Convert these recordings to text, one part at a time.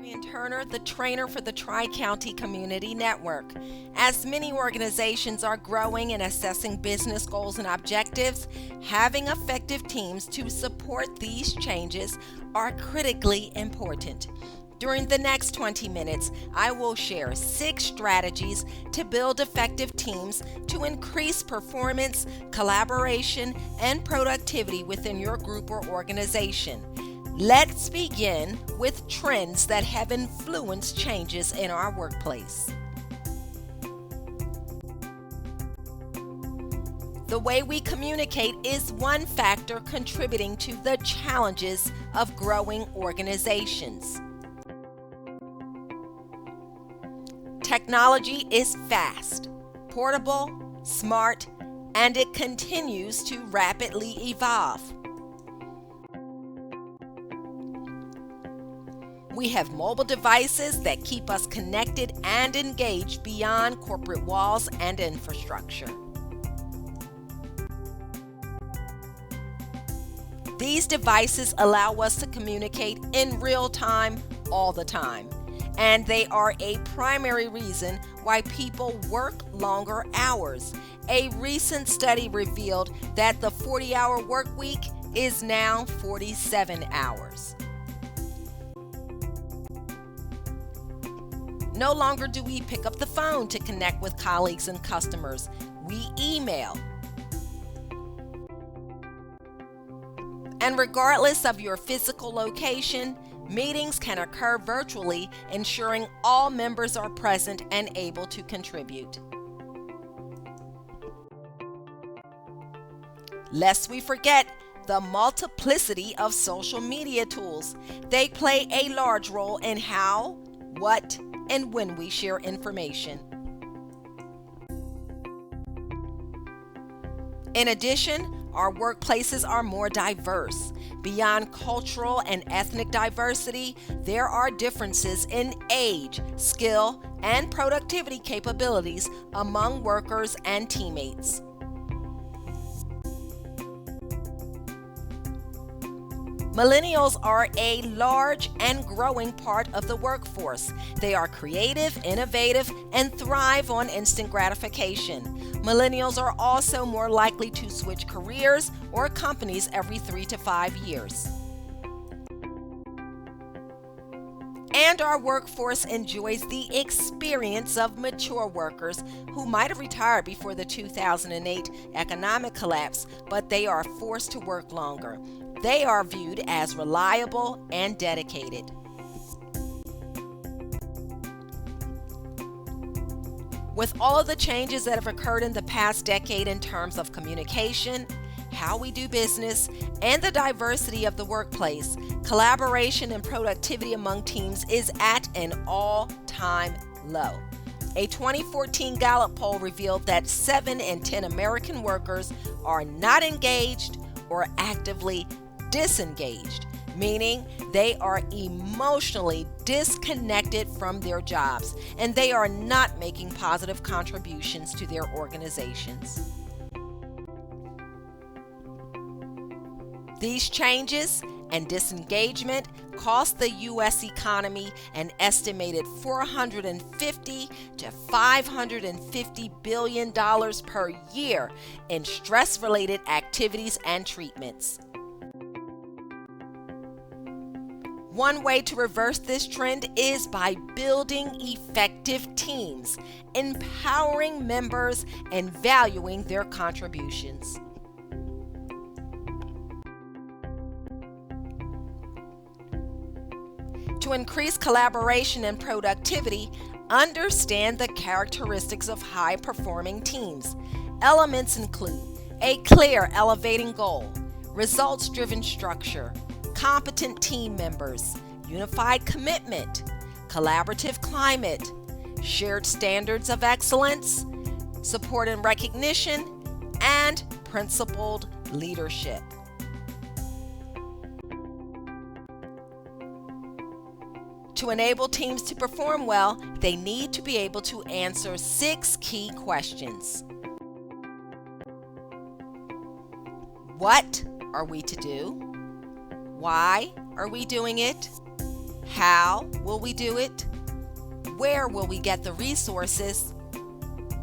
Ian Turner, the trainer for the Tri-County Community Network. As many organizations are growing and assessing business goals and objectives, having effective teams to support these changes are critically important. During the next 20 minutes, I will share 6 strategies to build effective teams to increase performance, collaboration, and productivity within your group or organization. Let's begin with trends that have influenced changes in our workplace. The way we communicate is one factor contributing to the challenges of growing organizations. Technology is fast, portable, smart, and it continues to rapidly evolve. We have mobile devices that keep us connected and engaged beyond corporate walls and infrastructure. These devices allow us to communicate in real time all the time, and they are a primary reason why people work longer hours. A recent study revealed that the 40-hour work week is now 47 hours. No longer do we pick up the phone to connect with colleagues and customers. We email. And regardless of your physical location, meetings can occur virtually, ensuring all members are present and able to contribute. Lest we forget the multiplicity of social media tools. They play a large role in how, what, and when we share information. In addition, our workplaces are more diverse. Beyond cultural and ethnic diversity, there are differences in age, skill, and productivity capabilities among workers and teammates. Millennials are a large and growing part of the workforce. They are creative, innovative, and thrive on instant gratification. Millennials are also more likely to switch careers or companies every 3 to 5 years. And our workforce enjoys the experience of mature workers who might have retired before the 2008 economic collapse, but they are forced to work longer. They are viewed as reliable and dedicated. With all of the changes that have occurred in the past decade in terms of communication, how we do business, and the diversity of the workplace, collaboration and productivity among teams is at an all-time low. A 2014 Gallup poll revealed that 7 in 10 American workers are not engaged or actively disengaged, meaning they are emotionally disconnected from their jobs and they are not making positive contributions to their organizations. These changes and disengagement cost the U.S. economy an estimated $450 to $550 billion per year in stress-related activities and treatments. One way to reverse this trend is by building effective teams, empowering members, and valuing their contributions. To increase collaboration and productivity, understand the characteristics of high-performing teams. Elements include a clear, elevating goal, results-driven structure, competent team members, unified commitment, collaborative climate, shared standards of excellence, support and recognition, and principled leadership. To enable teams to perform well, they need to be able to answer 6 key questions. What are we to do? Why are we doing it? How will we do it? Where will we get the resources?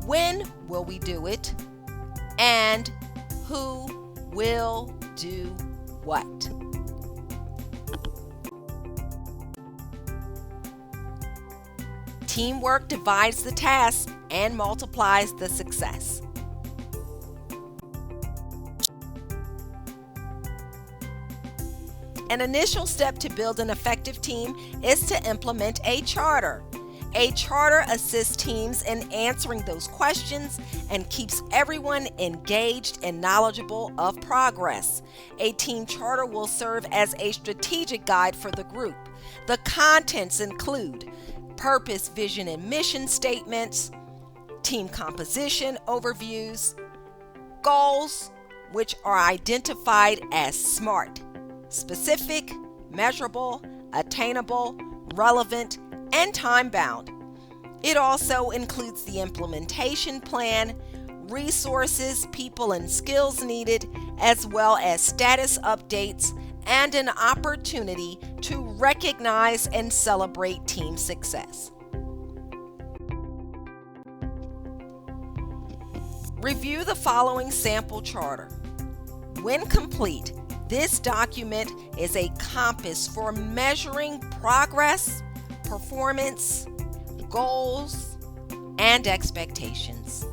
When will we do it? And who will do what? Teamwork divides the task and multiplies the success. An initial step to build an effective team is to implement a charter. A charter assists teams in answering those questions and keeps everyone engaged and knowledgeable of progress. A team charter will serve as a strategic guide for the group. The contents include purpose, vision, and mission statements, team composition overviews, goals, which are identified as SMART: specific, measurable, attainable, relevant, and time-bound. It also includes the implementation plan, resources, people, and skills needed, as well as status updates and an opportunity to recognize and celebrate team success. Review the following sample charter. When complete, this document is a compass for measuring progress, performance, goals, and expectations.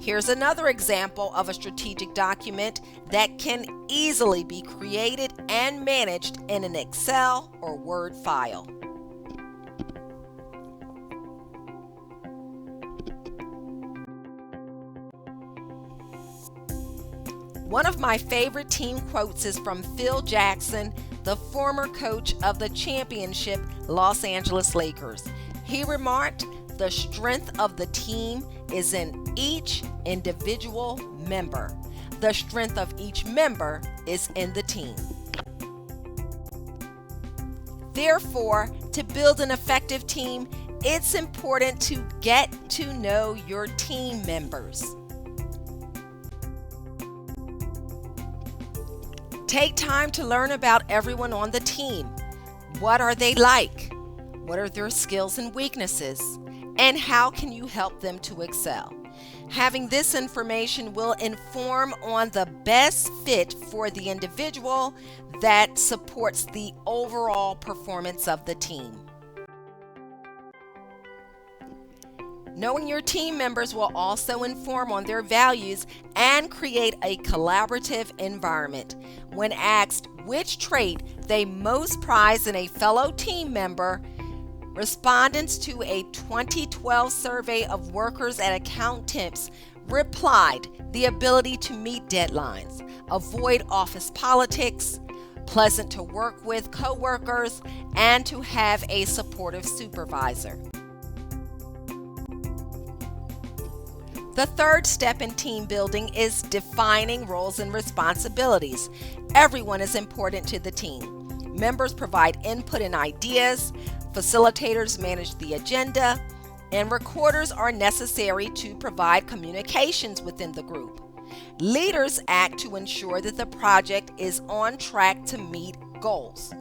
Here's another example of a strategic document that can easily be created and managed in an Excel or Word file. One of my favorite team quotes is from Phil Jackson, the former coach of the championship Los Angeles Lakers. He remarked, "The strength of the team is in each individual member. The strength of each member is in the team." Therefore, to build an effective team, it's important to get to know your team members. Take time to learn about everyone on the team. What are they like? What are their skills and weaknesses? And how can you help them to excel? Having this information will inform on the best fit for the individual that supports the overall performance of the team. Knowing your team members will also inform on their values and create a collaborative environment. When asked which trait they most prize in a fellow team member, respondents to a 2012 survey of workers at Account Temps replied the ability to meet deadlines, avoid office politics, pleasant to work with coworkers, and to have a supportive supervisor. The third step in team building is defining roles and responsibilities. Everyone is important to the team. Members provide input and ideas, facilitators manage the agenda, and recorders are necessary to provide communications within the group. Leaders act to ensure that the project is on track to meet goals. The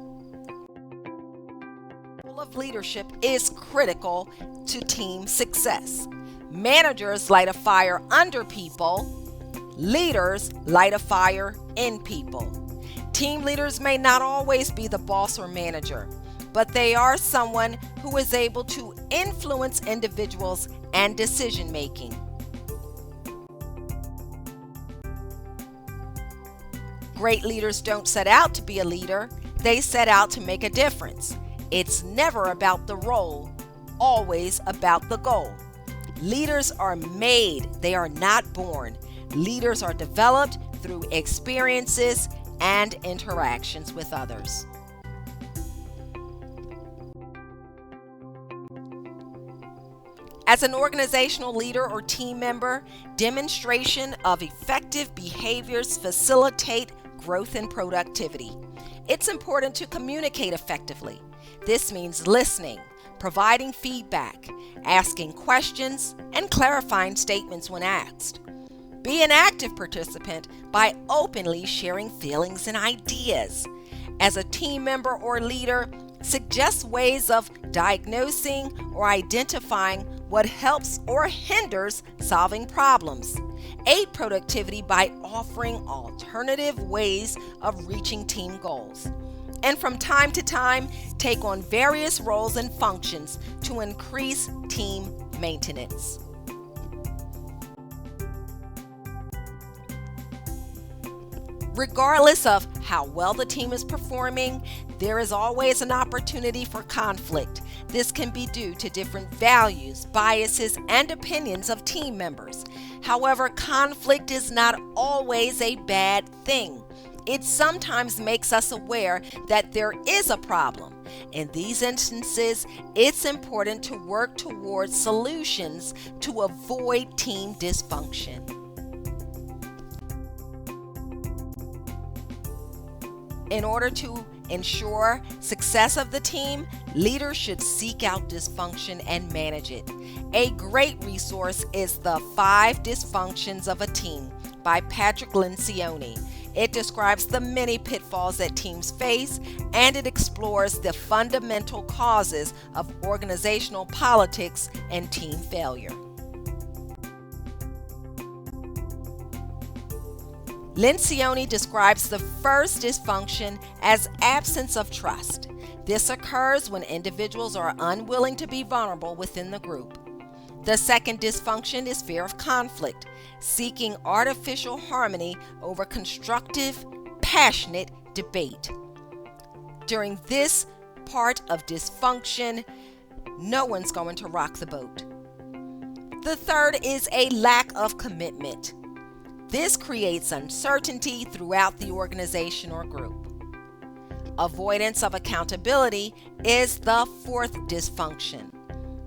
role of leadership is critical to team success. Managers light a fire under people. Leaders light a fire in people. Team leaders may not always be the boss or manager, but they are someone who is able to influence individuals and decision making. Great leaders don't set out to be a leader, they set out to make a difference. It's never about the role, always about the goal. Leaders are made, they are not born. Leaders are developed through experiences and interactions with others. As an organizational leader or team member, demonstration of effective behaviors facilitate growth and productivity. It's important to communicate effectively. This means listening, providing feedback, asking questions, and clarifying statements when asked. Be an active participant by openly sharing feelings and ideas. As a team member or leader, suggest ways of diagnosing or identifying what helps or hinders solving problems. Aid productivity by offering alternative ways of reaching team goals. And from time to time, take on various roles and functions to increase team maintenance. Regardless of how well the team is performing, there is always an opportunity for conflict. This can be due to different values, biases, and opinions of team members. However, conflict is not always a bad thing. It sometimes makes us aware that there is a problem. In these instances, it's important to work towards solutions to avoid team dysfunction. In order to ensure success of the team, leaders should seek out dysfunction and manage it. A great resource is The 5 Dysfunctions of a Team by Patrick Lencioni. It describes the many pitfalls that teams face, and it explores the fundamental causes of organizational politics and team failure. Lencioni describes the first dysfunction as absence of trust. This occurs when individuals are unwilling to be vulnerable within the group. The second dysfunction is fear of conflict, seeking artificial harmony over constructive, passionate debate. During this part of dysfunction, no one's going to rock the boat. The third is a lack of commitment. This creates uncertainty throughout the organization or group. Avoidance of accountability is the fourth dysfunction.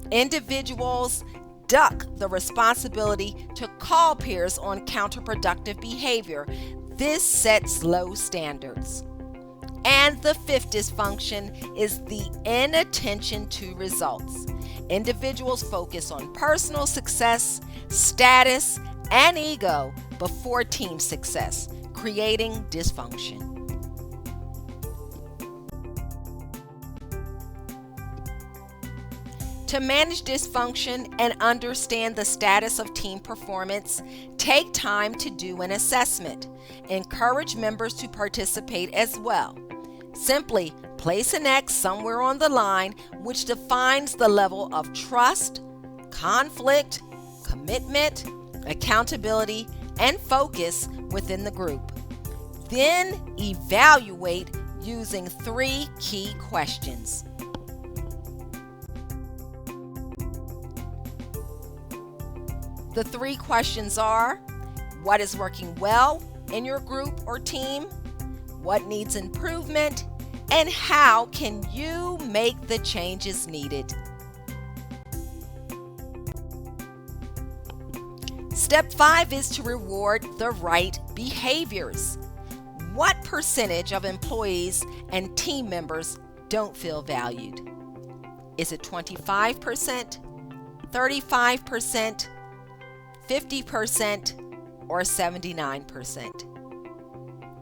Individuals duck the responsibility to call peers on counterproductive behavior. This sets low standards. And the fifth dysfunction is the inattention to results. Individuals focus on personal success, status, and ego before team success, creating dysfunction. To manage dysfunction and understand the status of team performance, take time to do an assessment. Encourage members to participate as well. Simply place an X somewhere on the line which defines the level of trust, conflict, commitment, accountability, and focus within the group. Then evaluate using 3 key questions. The 3 questions are: what is working well in your group or team? What needs improvement? And how can you make the changes needed? Step 5 is to reward the right behaviors. What percentage of employees and team members don't feel valued? Is it 25%, 35%, 50%, or 79%?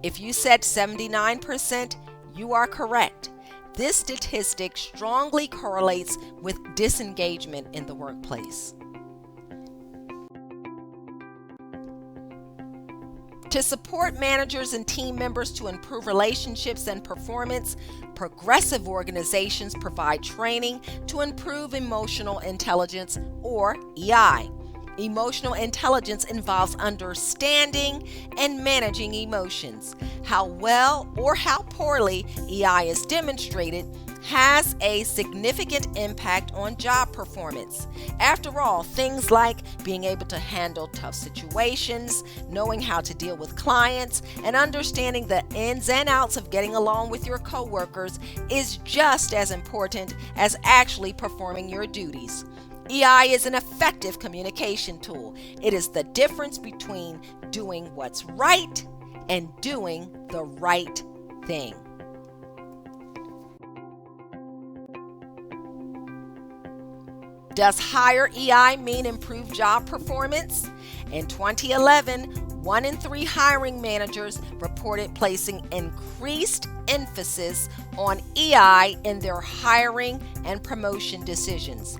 If you said 79%, you are correct. This statistic strongly correlates with disengagement in the workplace. To support managers and team members to improve relationships and performance, progressive organizations provide training to improve emotional intelligence, or EI. Emotional intelligence involves understanding and managing emotions. How well or how poorly EI is demonstrated has a significant impact on job performance. After all, things like being able to handle tough situations, knowing how to deal with clients, and understanding the ins and outs of getting along with your coworkers is just as important as actually performing your duties. EI is an effective communication tool. It is the difference between doing what's right and doing the right thing. Does higher EI mean improved job performance? In 2011, 1 in 3 hiring managers reported placing increased emphasis on EI in their hiring and promotion decisions.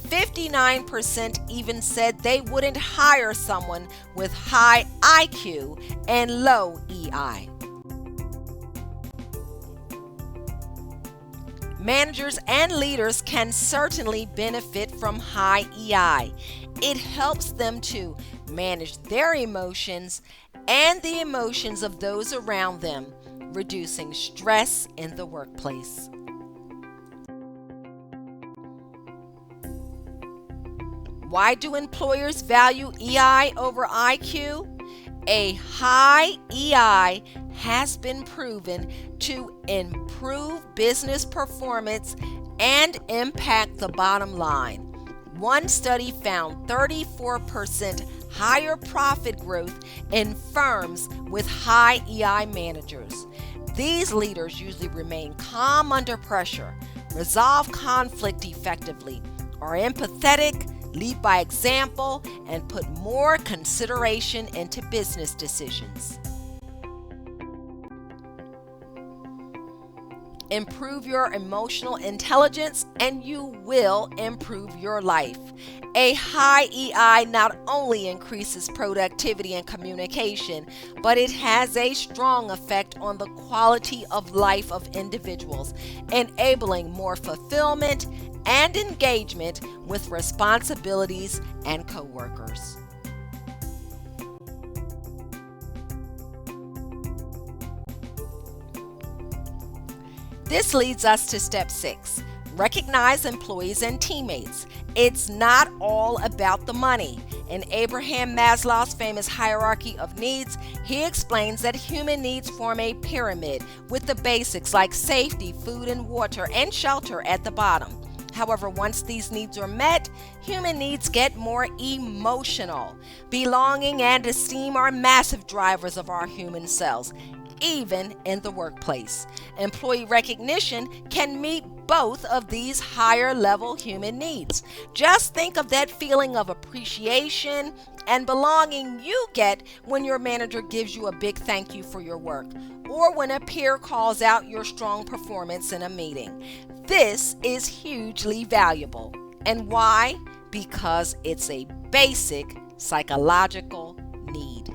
59% even said they wouldn't hire someone with high IQ and low EI. Managers and leaders can certainly benefit from high EI. It helps them to manage their emotions and the emotions of those around them, reducing stress in the workplace. Why do employers value EI over IQ? A high EI has been proven to improve business performance and impact the bottom line. One study found 34% higher profit growth in firms with high EI managers. These leaders usually remain calm under pressure, resolve conflict effectively, are empathetic, lead by example, and put more consideration into business decisions. Improve your emotional intelligence and you will improve your life. A high EI not only increases productivity and communication, but it has a strong effect on the quality of life of individuals, enabling more fulfillment and engagement with responsibilities and coworkers. This leads us to step 6. Recognize employees and teammates. It's not all about the money. In Abraham Maslow's famous hierarchy of needs, he explains that human needs form a pyramid with the basics like safety, food and water, and shelter at the bottom. However, once these needs are met, human needs get more emotional. Belonging and esteem are massive drivers of our human selves, even in the workplace. Employee recognition can meet both of these higher level human needs. Just think of that feeling of appreciation and belonging you get when your manager gives you a big thank you for your work, or when a peer calls out your strong performance in a meeting. This is hugely valuable. And why? Because it's a basic psychological need.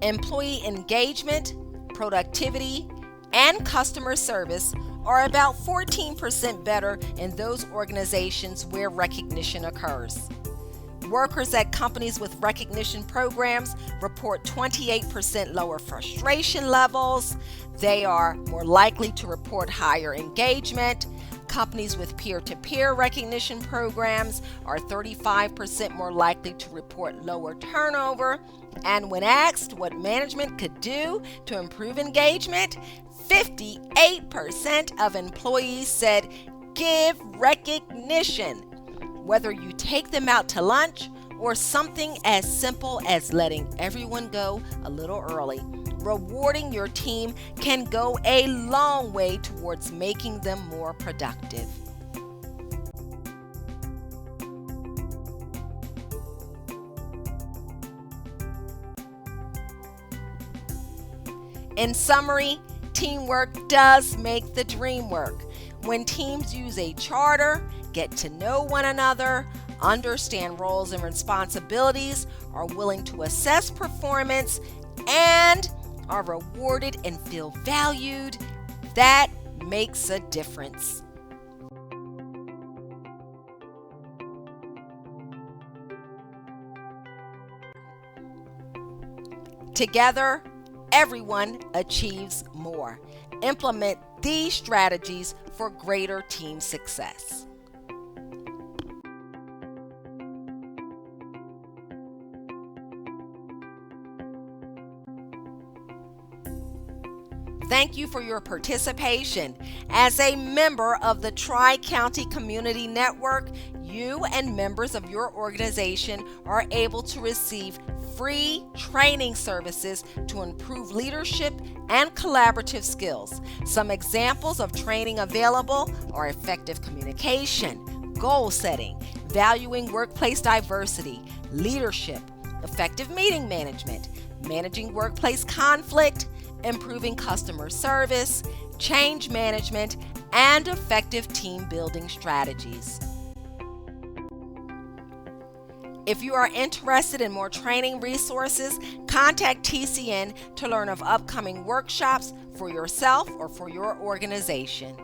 Employee engagement, productivity, and customer service are about 14% better in those organizations where recognition occurs. Workers at companies with recognition programs report 28% lower frustration levels. They are more likely to report higher engagement. Companies with peer-to-peer recognition programs are 35% more likely to report lower turnover. And when asked what management could do to improve engagement, 58% of employees said give recognition. Whether you take them out to lunch or something as simple as letting everyone go a little early, rewarding your team can go a long way towards making them more productive. In summary, teamwork does make the dream work. When teams use a charter, get to know one another, understand roles and responsibilities, are willing to assess performance, and are rewarded and feel valued, that makes a difference. Together, everyone achieves more. Implement these strategies for greater team success. Thank you for your participation. As a member of the Tri-County Community Network, you and members of your organization are able to receive free training services to improve leadership and collaborative skills. Some examples of training available are effective communication, goal setting, valuing workplace diversity, leadership, effective meeting management, managing workplace conflict, improving customer service, change management, and effective team building strategies. If you are interested in more training resources, contact TCN to learn of upcoming workshops for yourself or for your organization.